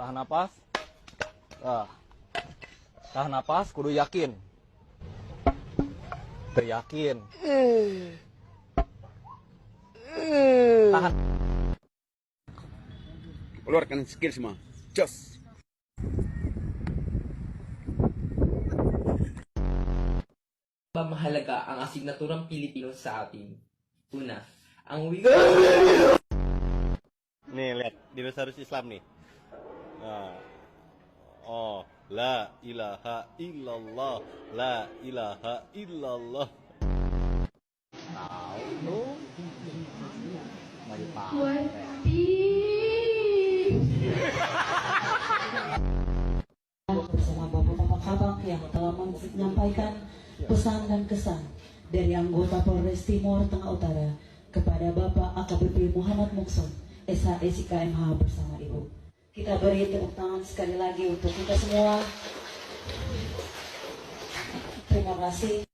Tahan napas. Tahan napas, kudu yakin. Teryakin. Tahan. Keluarkan skill semua. Jos. Mahalaga ang asignaturang Pilipino sa atin. Una, ang Nih lihat dinosaurus Islam nih. Nah. Oh, la ilaha illallah, la ilaha illallah. Tahu tuh. Mari Pak. Bersama Bapak Kabak yang telah menyampaikan pesan dan kesan dari anggota Polres Timur Tengah Utara kepada Bapak AKBP Muhammad Mukson, SHSIKMH bersama Ibu. Kita beri tepuk tangan sekali lagi untuk kita semua. Terima kasih.